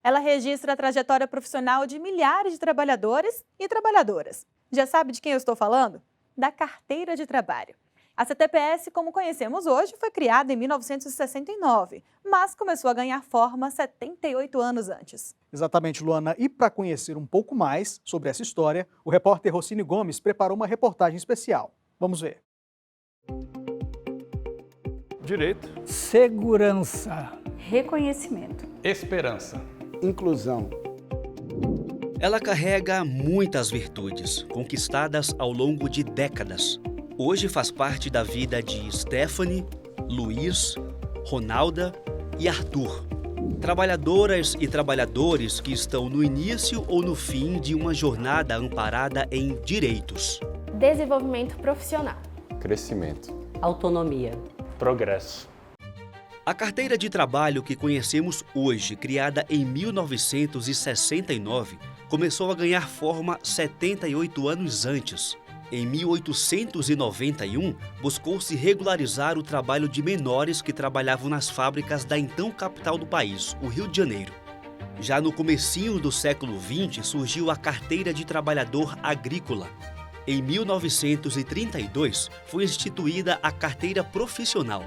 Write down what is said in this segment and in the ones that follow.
Ela registra a trajetória profissional de milhares de trabalhadores e trabalhadoras. Já sabe de quem eu estou falando? Da carteira de trabalho. A CTPS, como conhecemos hoje, foi criada em 1969, mas começou a ganhar forma 78 anos antes. Exatamente, Luana. E para conhecer um pouco mais sobre essa história, o repórter Rossini Gomes preparou uma reportagem especial. Vamos ver. Direito, Segurança. Reconhecimento. esperança. Inclusão. Ela carrega muitas virtudes, conquistadas ao longo de décadas. Hoje faz parte da vida de Stephanie, Luiz, Ronalda e Arthur. Trabalhadoras e trabalhadores que estão no início ou no fim de uma jornada amparada em direitos. Desenvolvimento profissional. Crescimento. Autonomia. Progresso. A carteira de trabalho que conhecemos hoje, criada em 1969, começou a ganhar forma 78 anos antes. Em 1891, buscou-se regularizar o trabalho de menores que trabalhavam nas fábricas da então capital do país, o Rio de Janeiro. Já no comecinho do século XX, surgiu a Carteira de Trabalhador Agrícola. Em 1932, foi instituída a Carteira Profissional.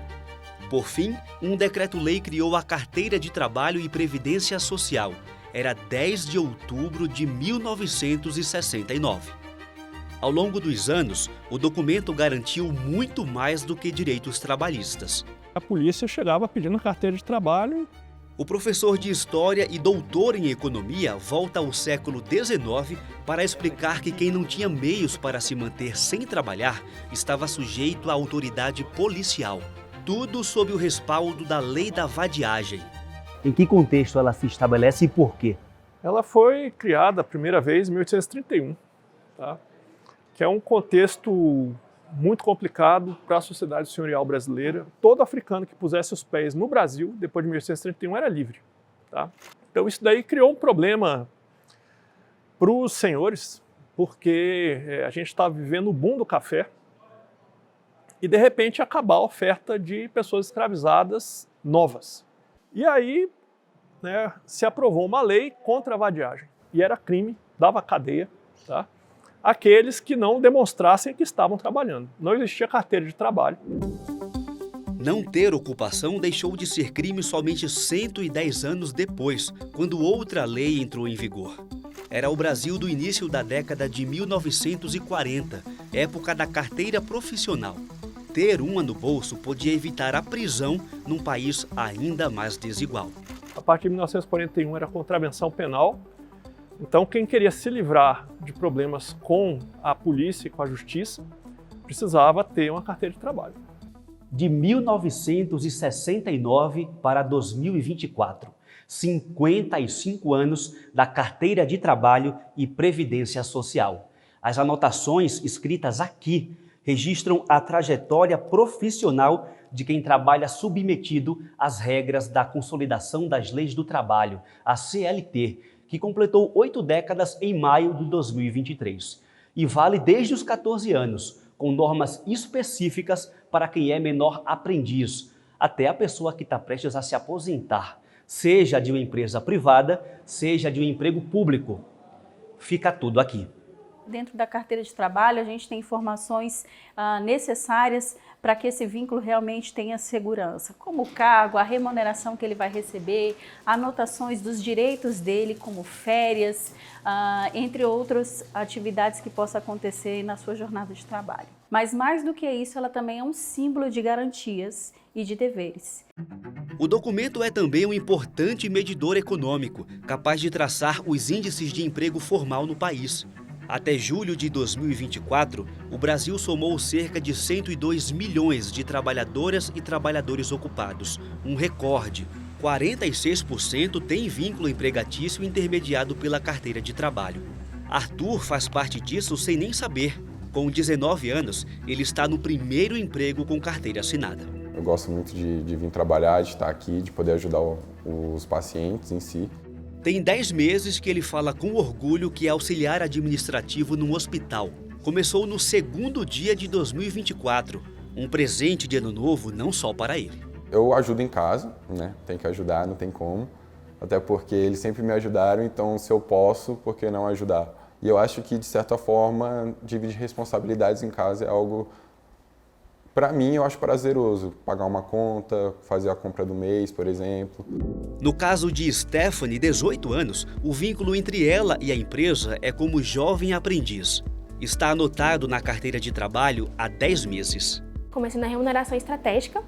Por fim, um decreto-lei criou a Carteira de Trabalho e Previdência Social. Era 10 de outubro de 1969. Ao longo dos anos, o documento garantiu muito mais do que direitos trabalhistas. A polícia chegava pedindo carteira de trabalho. O professor de História e doutor em Economia volta ao século XIX para explicar que quem não tinha meios para se manter sem trabalhar estava sujeito à autoridade policial. Tudo sob o respaldo da Lei da Vadiagem. Em que contexto ela se estabelece e por quê? Ela foi criada a primeira vez em 1831, tá? Que é um contexto muito complicado para a sociedade senhorial brasileira. Todo africano que pusesse os pés no Brasil, depois de 1831, era livre. Tá? Então isso daí criou um problema para os senhores, porque a gente estava vivendo o boom do café e, de repente, acabar a oferta de pessoas escravizadas novas. E aí, né, se aprovou uma lei contra a vadiagem. E era crime, dava cadeia, tá? Aqueles que não demonstrassem que estavam trabalhando. Não existia carteira de trabalho. Não ter ocupação deixou de ser crime somente 110 anos depois, quando outra lei entrou em vigor. Era o Brasil do início da década de 1940, época da carteira profissional. Ter uma no bolso podia evitar a prisão num país ainda mais desigual. A partir de 1941 era contravenção penal. Então, quem queria se livrar de problemas com a polícia e com a justiça, precisava ter uma carteira de trabalho. De 1969 para 2024, 55 anos da Carteira de Trabalho e Previdência Social. As anotações escritas aqui registram a trajetória profissional de quem trabalha submetido às regras da Consolidação das Leis do Trabalho, a CLT, que completou 8 décadas em maio de 2023. E vale desde os 14 anos, com normas específicas para quem é menor aprendiz, até a pessoa que está prestes a se aposentar, seja de uma empresa privada, seja de um emprego público. Fica tudo aqui. Dentro da carteira de trabalho, a gente tem informações necessárias para que esse vínculo realmente tenha segurança, como o cargo, a remuneração que ele vai receber, anotações dos direitos dele, como férias, entre outras atividades que possam acontecer na sua jornada de trabalho. Mas mais do que isso, ela também é um símbolo de garantias e de deveres. O documento é também um importante medidor econômico, capaz de traçar os índices de emprego formal no país. Até julho de 2024, o Brasil somou cerca de 102 milhões de trabalhadoras e trabalhadores ocupados, um recorde. 46% tem vínculo empregatício intermediado pela carteira de trabalho. Arthur faz parte disso sem nem saber. Com 19 anos, ele está no primeiro emprego com carteira assinada. Eu gosto muito de vir trabalhar, de estar aqui, de poder ajudar os pacientes em si. Tem 10 meses que ele fala com orgulho que é auxiliar administrativo num hospital. Começou no segundo dia de 2024, um presente de ano novo não só para ele. Eu ajudo em casa, né? Tem que ajudar, não tem como. até porque eles sempre me ajudaram, então se eu posso, por que não ajudar? E eu acho que, de certa forma, dividir responsabilidades em casa é algo, para mim, eu acho prazeroso. Pagar uma conta, fazer a compra do mês, por exemplo. No caso de Stephanie, 18 anos, o vínculo entre ela e a empresa é como jovem aprendiz. Está anotado na carteira de trabalho há 10 meses. Comecei na remuneração estratégica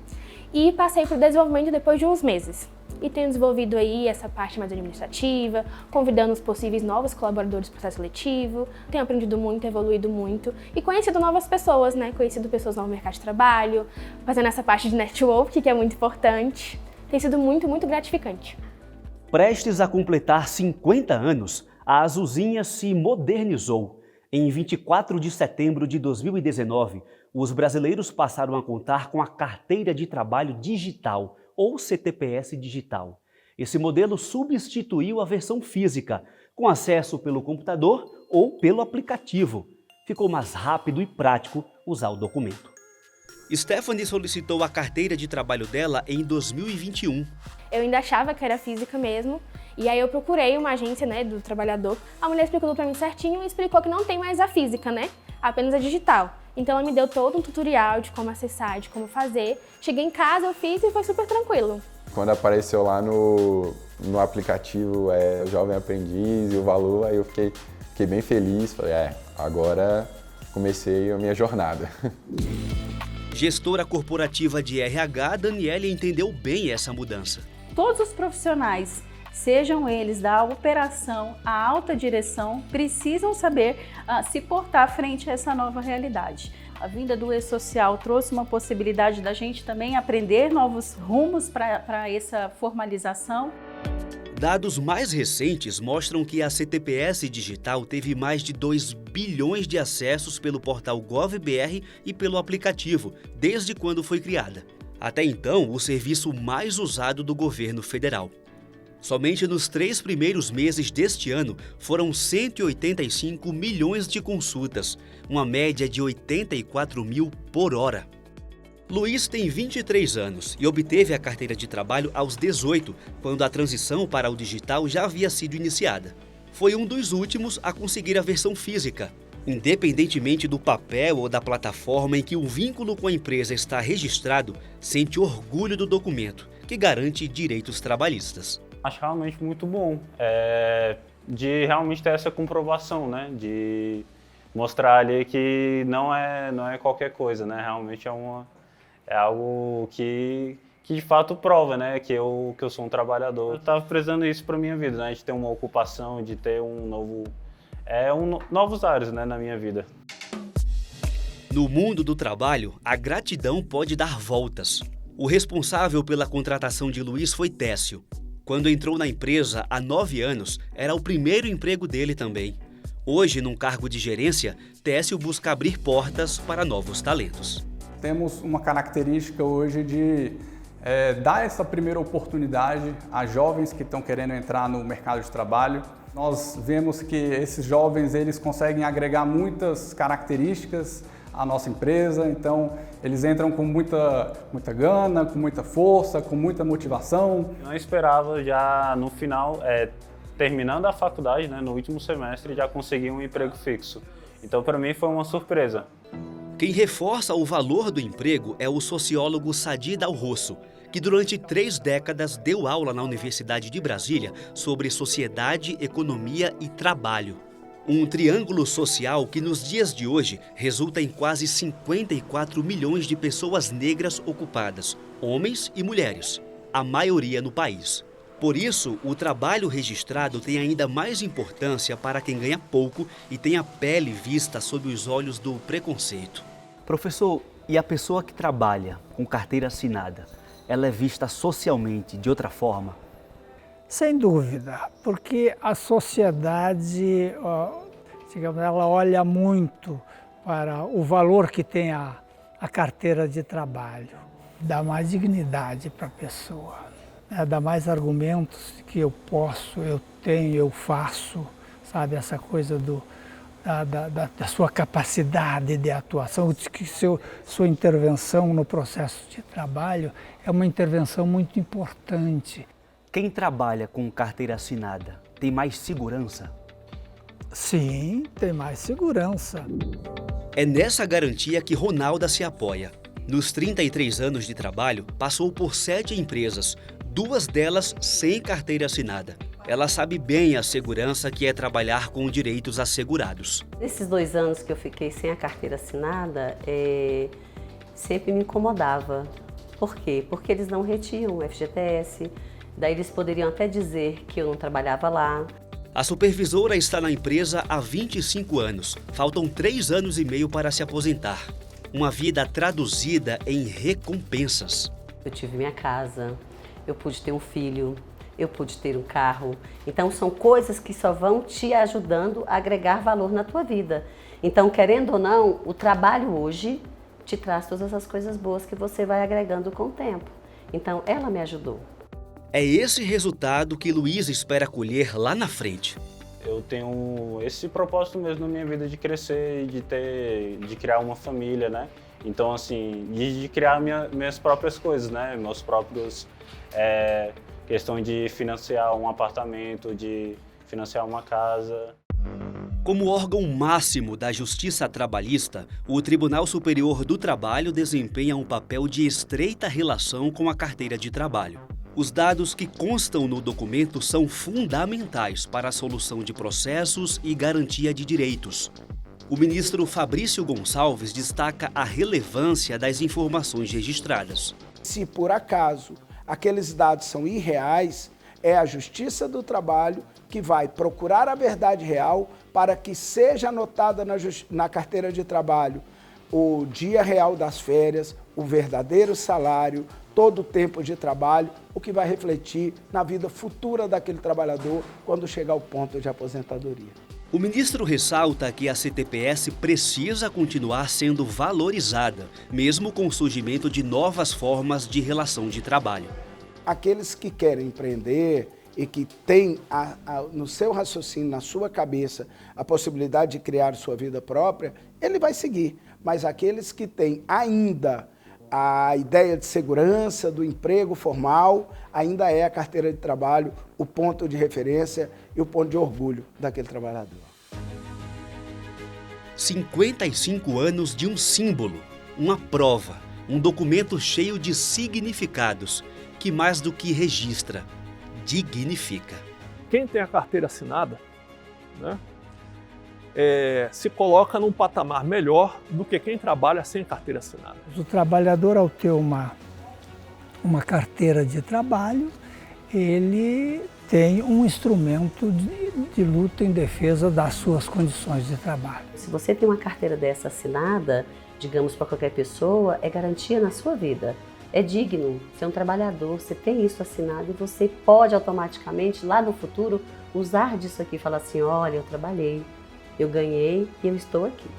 e passei para o desenvolvimento depois de uns meses. E tenho desenvolvido aí essa parte mais administrativa, convidando os possíveis novos colaboradores para o processo seletivo. Tenho aprendido muito, evoluído muito e conhecido novas pessoas, né? Conhecido pessoas no mercado de trabalho, fazendo essa parte de network, que é muito importante. Tem sido muito, muito gratificante. Prestes a completar 50 anos, a Azulzinha se modernizou. Em 24 de setembro de 2019, os brasileiros passaram a contar com a Carteira de Trabalho Digital, ou CTPS Digital. Esse modelo substituiu a versão física, com acesso pelo computador ou pelo aplicativo. Ficou mais rápido e prático usar o documento. Stephanie solicitou a carteira de trabalho dela em 2021. Eu ainda achava que era física mesmo, e aí eu procurei uma agência, né, do trabalhador. A mulher explicou para mim certinho e explicou que não tem mais a física, né, apenas a digital. Então ela me deu todo um tutorial de como acessar, de como fazer. Cheguei em casa, eu fiz e foi super tranquilo. Quando apareceu lá no aplicativo Jovem Aprendiz e o valor, aí eu fiquei bem feliz. Falei, agora comecei a minha jornada. Gestora corporativa de RH, Daniele entendeu bem essa mudança. Todos os profissionais, sejam eles da operação, à alta direção, precisam saber se portar frente a essa nova realidade. A vinda do e-social trouxe uma possibilidade da gente também aprender novos rumos para essa formalização. Dados mais recentes mostram que a CTPS Digital teve mais de 2 bilhões de acessos pelo portal GovBR e pelo aplicativo, desde quando foi criada. Até então, o serviço mais usado do governo federal. Somente nos 3 primeiros meses deste ano foram 185 milhões de consultas, uma média de 84 mil por hora. Luiz tem 23 anos e obteve a carteira de trabalho aos 18, quando a transição para o digital já havia sido iniciada. Foi um dos últimos a conseguir a versão física. Independentemente do papel ou da plataforma em que o vínculo com a empresa está registrado, sente orgulho do documento, que garante direitos trabalhistas. Acho realmente muito bom, de realmente ter essa comprovação, né? De mostrar ali que não é qualquer coisa, né? Realmente é algo que de fato prova, né? Que eu sou um trabalhador. Eu estava precisando isso para minha vida, né? De ter uma ocupação, de ter novos ares, né? Na minha vida. No mundo do trabalho, a gratidão pode dar voltas. O responsável pela contratação de Luiz foi Técio. Quando entrou na empresa há 9 anos, era o primeiro emprego dele também. Hoje, num cargo de gerência, Técio busca abrir portas para novos talentos. Temos uma característica hoje de dar essa primeira oportunidade a jovens que estão querendo entrar no mercado de trabalho. Nós vemos que esses jovens eles conseguem agregar muitas características à nossa empresa, então eles entram com muita gana, com muita força, com muita motivação. Eu esperava já no final, terminando a faculdade, né, no último semestre, já conseguir um emprego fixo. Então para mim foi uma surpresa. Quem reforça o valor do emprego é o sociólogo Sadi Dal Rosso, que durante 3 décadas deu aula na Universidade de Brasília sobre sociedade, economia e trabalho. Um triângulo social que nos dias de hoje resulta em quase 54 milhões de pessoas negras ocupadas, homens e mulheres, a maioria no país. Por isso, o trabalho registrado tem ainda mais importância para quem ganha pouco e tem a pele vista sob os olhos do preconceito. Professor, e a pessoa que trabalha com carteira assinada, ela é vista socialmente de outra forma? Sem dúvida, porque a sociedade, digamos, ela olha muito para o valor que tem a carteira de trabalho, dá mais dignidade para a pessoa, né? Dá mais argumentos que eu posso, eu tenho, eu faço, sabe, essa coisa da sua capacidade de atuação, de que sua intervenção no processo de trabalho é uma intervenção muito importante. Quem trabalha com carteira assinada tem mais segurança? Sim, tem mais segurança. É nessa garantia que Ronalda se apoia. Nos 33 anos de trabalho, passou por 7 empresas, 2 delas sem carteira assinada. Ela sabe bem a segurança que é trabalhar com direitos assegurados. Nesses 2 anos que eu fiquei sem a carteira assinada, sempre me incomodava. Por quê? Porque eles não retiam o FGTS, daí eles poderiam até dizer que eu não trabalhava lá. A supervisora está na empresa há 25 anos. Faltam 3 anos e meio para se aposentar. Uma vida traduzida em recompensas. Eu tive minha casa, eu pude ter um filho, eu pude ter um carro. Então são coisas que só vão te ajudando a agregar valor na tua vida. Então, querendo ou não, o trabalho hoje te traz todas as coisas boas que você vai agregando com o tempo. Então, ela me ajudou. É esse resultado que Luísa espera colher lá na frente. Eu tenho esse propósito mesmo na minha vida de crescer e de criar uma família, né? Então, assim, de criar minhas próprias coisas, né? Meus próprios... questão de financiar um apartamento, de financiar uma casa. Como órgão máximo da Justiça Trabalhista, o Tribunal Superior do Trabalho desempenha um papel de estreita relação com a carteira de trabalho. Os dados que constam no documento são fundamentais para a solução de processos e garantia de direitos. O ministro Fabrício Gonçalves destaca a relevância das informações registradas. Se por acaso aqueles dados são irreais, é a Justiça do Trabalho que vai procurar a verdade real para que seja anotada na carteira de trabalho o dia real das férias, o verdadeiro salário, todo o tempo de trabalho, o que vai refletir na vida futura daquele trabalhador quando chegar ao ponto de aposentadoria. O ministro ressalta que a CTPS precisa continuar sendo valorizada, mesmo com o surgimento de novas formas de relação de trabalho. Aqueles que querem empreender e que têm no seu raciocínio, na sua cabeça, a possibilidade de criar sua vida própria, ele vai seguir. Mas aqueles que têm ainda a ideia de segurança, do emprego formal, ainda é a carteira de trabalho o ponto de referência e o ponto de orgulho daquele trabalhador. 55 anos de um símbolo, uma prova, um documento cheio de significados, que mais do que registra, dignifica. Quem tem a carteira assinada, né, se coloca num patamar melhor do que quem trabalha sem carteira assinada. O trabalhador, ao ter uma carteira de trabalho, ele tem um instrumento de luta em defesa das suas condições de trabalho. Se você tem uma carteira dessa assinada, digamos para qualquer pessoa, é garantia na sua vida. É digno, você é um trabalhador, você tem isso assinado e você pode automaticamente, lá no futuro, usar disso aqui e falar assim, olha, eu trabalhei, eu ganhei e eu estou aqui.